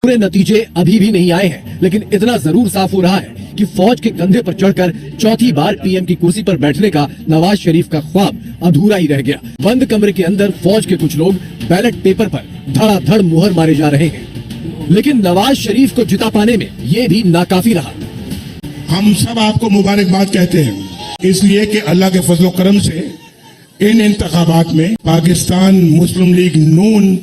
पूरे नतीजे अभी भी नहीं आए हैं, लेकिन इतना जरूर साफ हो रहा है कि फौज के कंधे पर चढ़कर चौथी बार पीएम की कुर्सी पर बैठने का नवाज शरीफ का ख्वाब अधूरा ही रह गया। बंद कमरे के अंदर फौज के कुछ लोग बैलेट पेपर पर धड़ाधड़ मुहर मारे जा रहे हैं, लेकिन नवाज शरीफ को जिता पाने में ये भी नाकाफी रहा। हम सब आपको मुबारकबाद कहते हैं, इसलिए कि अल्लाह के फजलो करम से इन इंतखाबात में पाकिस्तान मुस्लिम लीग नून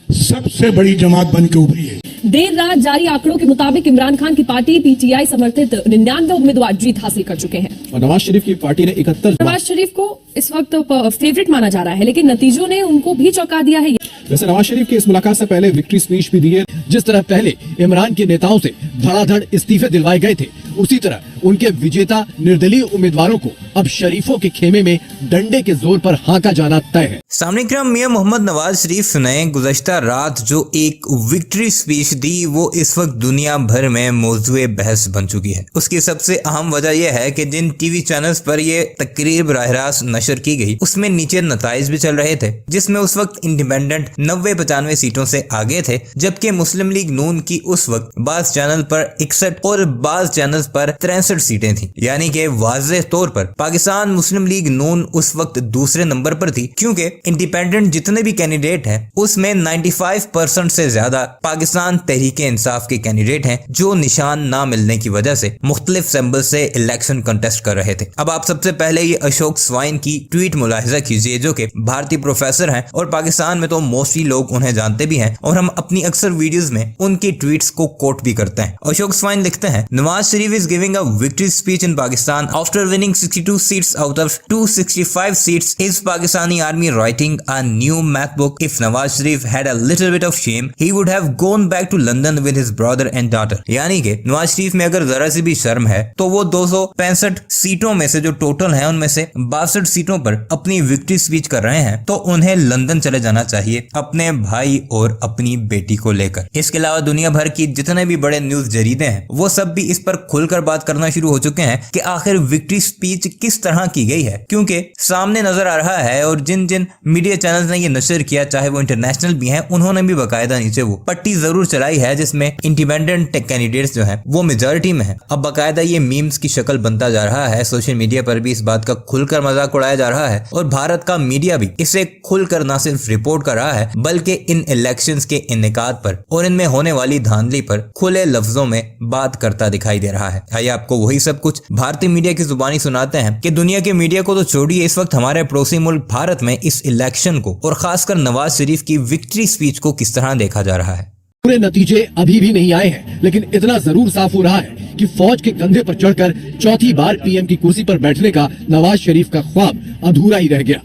सबसे बड़ी जमात बन के उभरी है। देर रात जारी आंकड़ों के मुताबिक इमरान खान की पार्टी पीटीआई समर्थित 99 उम्मीदवार जीत हासिल कर चुके हैं और नवाज शरीफ की पार्टी ने 71। नवाज शरीफ को इस वक्त फेवरेट माना जा रहा है, लेकिन नतीजों ने उनको भी चौंका दिया है। वैसे नवाज शरीफ की इस मुलाकात से पहले विक्ट्री स्पीच भी दी है। जिस तरह पहले इमरान के नेताओं से धड़ाधड़ इस्तीफे दिलवाए गए थे, उसी तरह उनके विजेता निर्दलीय उम्मीदवारों को अब शरीफों के खेमे में डंडे के जोर पर हांका जाना तय है। सामने क्रम मियां मोहम्मद नवाज शरीफ ने गुज़श्ता रात जो एक विक्ट्री स्पीच दी, वो इस वक्त दुनिया भर में मौजूए बहस बन चुकी है। उसकी सबसे अहम वजह यह है कि जिन टीवी चैनल्स पर ये तकरीर बराह रास्त नशर की गई, उसमें नीचे नताइज भी चल रहे थे, जिसमें उस वक्त इंडिपेंडेंट 90-95 सीटों से आगे थे, जबकि मुस्लिम लीग नून की उस वक्त बाज़ चैनल पर 61 और बाज़ चैनल पर 63 सीटें थी। यानी कि वाज़ेह तौर पर पाकिस्तान मुस्लिम लीग नून उस वक्त दूसरे नंबर पर थी, क्योंकि इंडिपेंडेंट जितने भी कैंडिडेट हैं उसमें 95% से ज्यादा पाकिस्तान तहरीक इंसाफ के कैंडिडेट हैं, जो निशान ना मिलने की वजह से मुख्तलिफ सिंबल से इलेक्शन कंटेस्ट कर रहे थे। अब आप सबसे पहले ये अशोक स्वाइन की ट्वीट मुलाहिजा कीजिए, जो कि भारतीय प्रोफेसर हैं और पाकिस्तान में तो मोस्टली लोग उन्हें जानते भी हैं और हम अपनी अक्सर वीडियोस में उनकी ट्वीट्स को कोट भी करते हैं। अशोक स्वाइन लिखते हैं, Nawaz Sharif is giving a victory speech in Pakistan after winning 62 seats out of 265 seats. Is Pakistani army writing a new math book? If Nawaz Sharif had a little bit of shame, he would have gone back to London with his brother and daughter. यानी कि नवाज शरीफ में अगर जरा सी भी शर्म है तो वो 265 सीटों में से जो टोटल है उनमें से 62 सीटों पर अपनी विक्ट्री स्पीच कर रहे हैं, तो उन्हें लंदन चले जाना चाहिए अपने भाई और अपनी बेटी को लेकर। इसके अलावा दुनिया भर की जितने भी बड़े न्यूज जरीदे हैं वो सब भी इस पर खुलकर बात करना शुरू हो चुके हैं कि आखिर विक्ट्री स्पीच किस तरह की गई है, क्योंकि सामने नजर आ रहा है और जिन मीडिया चैनल्स ने ये नशर किया, चाहे वो इंटरनेशनल भी हैं, उन्होंने भी बाकायदा नीचे वो पट्टी जरूर चलाई है जिसमें इंडिपेंडेंट कैंडिडेट्स जो हैं वो मेजॉरिटी में हैं। अब बाकायदा ये मीम्स की शक्ल बनता जा रहा है, सोशल मीडिया पर भी इस बात का खुलकर मजाक उड़ाया जा रहा है और भारत का मीडिया भी इसे खुलकर न सिर्फ रिपोर्ट कर रहा है बल्कि इन इलेक्शंस के इनेकाद पर और इनमें होने वाली धांधली पर खुले लफ्जों में बात करता दिखाई दे रहा है। आइए आपको वही सब कुछ भारतीय मीडिया की जुबानी सुनाते हैं कि दुनिया के मीडिया को तो छोड़िए, इस वक्त हमारे पड़ोसी मुल्क भारत में इस इलेक्शन को और खासकर नवाज शरीफ की विक्ट्री स्पीच को किस तरह देखा जा रहा है। पूरे नतीजे अभी भी नहीं आए हैं, लेकिन इतना जरूर साफ हो रहा है कि फौज के कंधे पर चढ़कर चौथी बार पीएम की कुर्सी पर बैठने का नवाज शरीफ का ख्वाब अधूरा ही रह गया।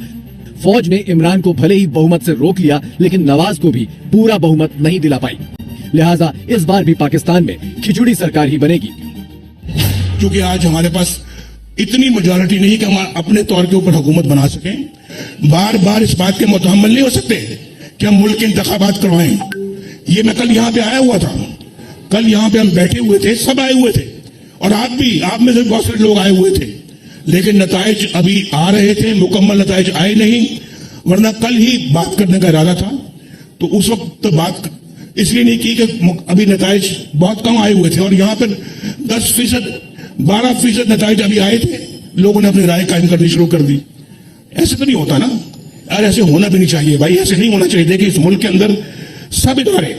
फौज ने इमरान को भले ही बहुमत से रोक लिया, लेकिन नवाज को भी पूरा बहुमत नहीं दिला पाई। लिहाजा इस बार भी पाकिस्तान में खिचड़ी सरकार ही बनेगी। क्योंकि आज हमारे पास इतनी मेजॉरिटी नहीं कि हम अपने तौर के ऊपर हुकूमत बना सकें। बार बार इस बात के मुतहम्मल नहीं हो सकते कि हम मुल्क के इंतखाबात करवाएं। ये मैं कल यहाँ पे आया हुआ था, कल यहाँ पे हम बैठे हुए थे, सब आए हुए थे और आप भी, आप में से बहुत सारे लोग आए हुए थे, लेकिन नताइज अभी आ रहे थे, मुकम्मल नताइज आए नहीं, वरना कल ही बात करने का इरादा था। तो उस वक्त तो बात इसलिए नहीं की कि अभी नताइज बहुत कम आए हुए थे और यहाँ पर 10%, 12% नताइज अभी आए थे, लोगों ने अपनी राय कायम करनी शुरू कर दी। ऐसे तो नहीं होता ना यार, ऐसे होना भी नहीं चाहिए भाई, ऐसे नहीं होना चाहिए कि इस मुल्क के अंदर सब इदारे,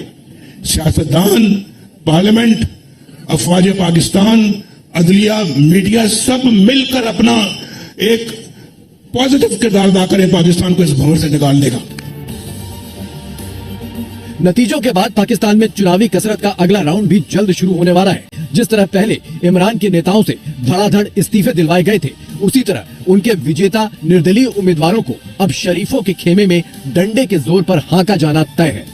सियासतदान, पार्लियामेंट, अफवाज पाकिस्तान, अदलिया, मीडिया सब मिलकर अपना एक पॉजिटिव किरदार अदा करें पाकिस्तान को इस भंवर से निकालने का। नतीजों के बाद पाकिस्तान में चुनावी कसरत का अगला राउंड भी जल्द शुरू होने वाला है। जिस तरह पहले इमरान के नेताओं से धड़ाधड़ इस्तीफे दिलवाए गए थे, उसी तरह उनके विजेता निर्दलीय उम्मीदवारों को अब शरीफों के खेमे में डंडे के जोर पर हांका जाना तय है।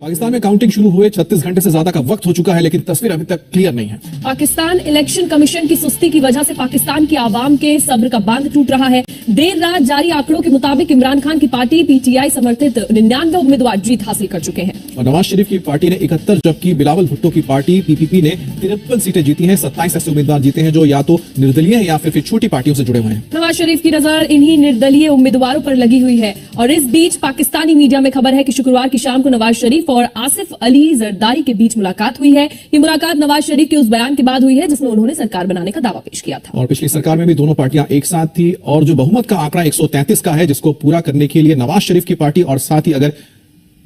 पाकिस्तान में काउंटिंग शुरू हुए 36 घंटे से ज्यादा का वक्त हो चुका है, लेकिन तस्वीर अभी तक क्लियर नहीं है। पाकिस्तान इलेक्शन कमीशन की सुस्ती की वजह से पाकिस्तान की आवाम के सब्र का बांध टूट रहा है। देर रात जारी आंकड़ों के मुताबिक इमरान खान की पार्टी पीटीआई समर्थित 99 उम्मीदवार जीत हासिल कर चुके हैं और नवाज शरीफ की पार्टी ने 71, जबकि बिलावल भुट्टो की पार्टी पीपीपी ने 53 सीटें जीती हैं। 27 ऐसे उम्मीदवार जीते हैं जो या तो निर्दलीय हैं या फिर छोटी पार्टियों से जुड़े हुए हैं। नवाज शरीफ की नजर इन्हीं निर्दलीय उम्मीदवारों पर लगी हुई है और इस बीच पाकिस्तानी मीडिया में खबर है कि शुक्रवार की शाम को नवाज शरीफ और आसिफ अली जरदारी के बीच मुलाकात हुई है। ये मुलाकात नवाज शरीफ के उस बयान के बाद हुई है जिसमें उन्होंने सरकार बनाने का दावा पेश किया था। और पिछली सरकार में भी दोनों पार्टियां एक साथ थी और जो बहुमत का आंकड़ा 133 का है, जिसको पूरा करने के लिए नवाज शरीफ की पार्टी और साथ ही अगर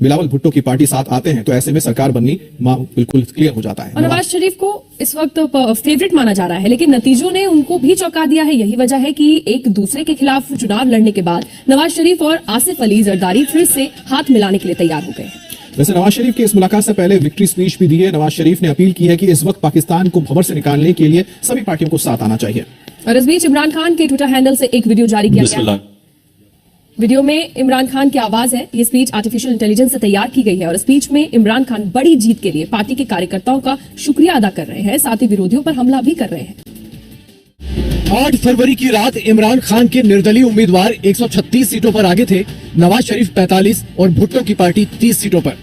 बिलावल भुट्टो की पार्टी साथ आते हैं तो ऐसे में सरकार बननी बिल्कुल क्लियर हो जाता है। और नवाज शरीफ को इस वक्त फेवरेट माना जा रहा है, लेकिन नतीजों ने उनको भी चौंका दिया है। यही वजह है कि एक दूसरे के खिलाफ चुनाव लड़ने के बाद नवाज शरीफ और आसिफ अली जरदारी फिर से हाथ मिलाने के लिए तैयार हो गए हैं। वैसे नवाज शरीफ की इस मुलाकात से पहले विक्ट्री स्पीच भी दी है। नवाज शरीफ ने अपील की है कि इस वक्त पाकिस्तान को भंवर से निकालने के लिए सभी पार्टियों को साथ आना चाहिए। और इस बीच इमरान खान के ट्विटर हैंडल से एक वीडियो जारी किया गया। वीडियो में इमरान खान की आवाज है। ये स्पीच आर्टिफिशियल इंटेलिजेंस से तैयार की गई है और स्पीच में इमरान खान बड़ी जीत के लिए पार्टी के कार्यकर्ताओं का शुक्रिया अदा कर रहे हैं, साथ ही विरोधियों पर हमला भी कर रहे हैं। 8 फरवरी की रात इमरान खान के निर्दलीय उम्मीदवार 136 सीटों पर आगे थे, नवाज शरीफ 45 और भुट्टो की पार्टी 30 सीटों पर।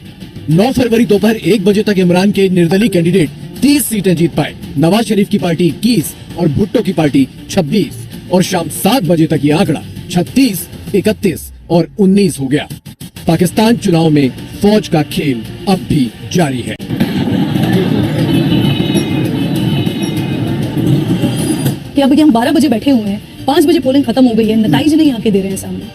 9 फरवरी दोपहर 1 बजे तक इमरान के निर्दलीय कैंडिडेट 30 सीटें जीत पाए, नवाज शरीफ की पार्टी 21 और भुट्टो की पार्टी 26। और शाम 7 बजे तक ये आंकड़ा 36, 31 और 19 हो गया। पाकिस्तान चुनाव में फौज का खेल अब भी जारी है। कि अब हम 12 बजे बैठे हुए हैं, 5 बजे पोलिंग खत्म हो गई है, नतीजे नहीं आके दे रहे हैं सामने।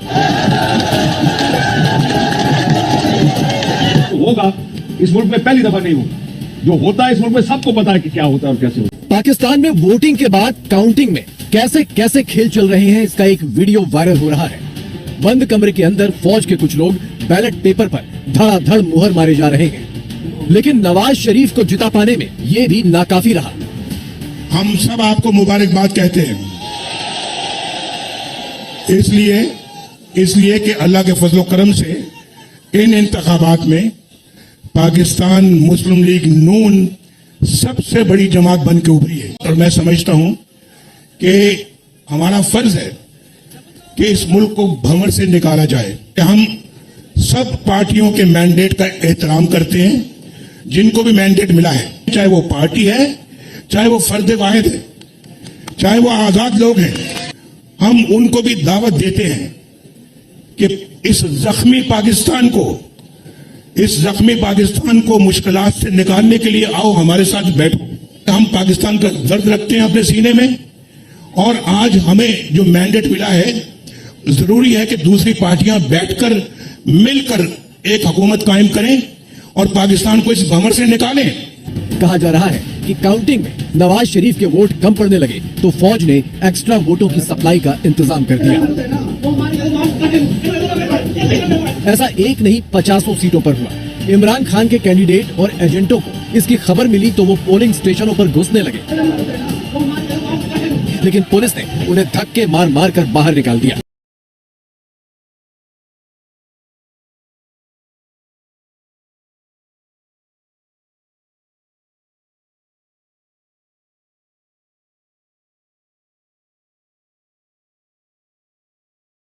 तो होगा इस मुल्क में पहली दफा नहीं होगा। जो होता है इस मुल्क में सबको पता है कि क्या होता है और कैसे होता है। पाकिस्तान में वोटिंग के बाद काउंटिंग में कैसे कैसे खेल चल रहे हैं, इसका एक वीडियो वायरल हो रहा है। बंद कमरे के अंदर फौज के कुछ लोग बैलेट पेपर पर धड़ाधड़ मुहर मारे जा रहे हैं, लेकिन नवाज शरीफ को जिता पाने में ये भी नाकाफी रहा। हम सब आपको मुबारकबाद कहते हैं, इसलिए कि अल्लाह के फजलो करम से इन इंतखाबात में पाकिस्तान मुस्लिम लीग नून सबसे बड़ी जमात बन के उभरी है। और मैं समझता हूं कि हमारा फर्ज है कि इस मुल्क को भंवर से निकाला जाए। हम सब पार्टियों के मैंडेट का एहतराम करते हैं, जिनको भी मैंडेट मिला है, चाहे वो पार्टी है, चाहे वो फर्द वाहिद है, चाहे वो आजाद लोग हैं, हम उनको भी दावत देते हैं कि इस जख्मी पाकिस्तान को मुश्किलात से निकालने के लिए आओ हमारे साथ बैठो। हम पाकिस्तान का दर्द रखते हैं अपने सीने में और आज हमें जो मैंडेट मिला है, जरूरी है कि दूसरी पार्टियां बैठकर मिलकर एक हुकूमत कायम करें और पाकिस्तान को इस भंवर से निकालें। कहा जा रहा है कि काउंटिंग में नवाज शरीफ के वोट कम पड़ने लगे तो फौज ने एक्स्ट्रा वोटों की सप्लाई का इंतजाम कर दिया। ऐसा एक नहीं 50 सीटों पर हुआ। इमरान खान के कैंडिडेट और एजेंटों को इसकी खबर मिली तो वो पोलिंग स्टेशनों पर घुसने लगे, लेकिन पुलिस ने उन्हें धक्के मार मार कर बाहर निकाल दिया।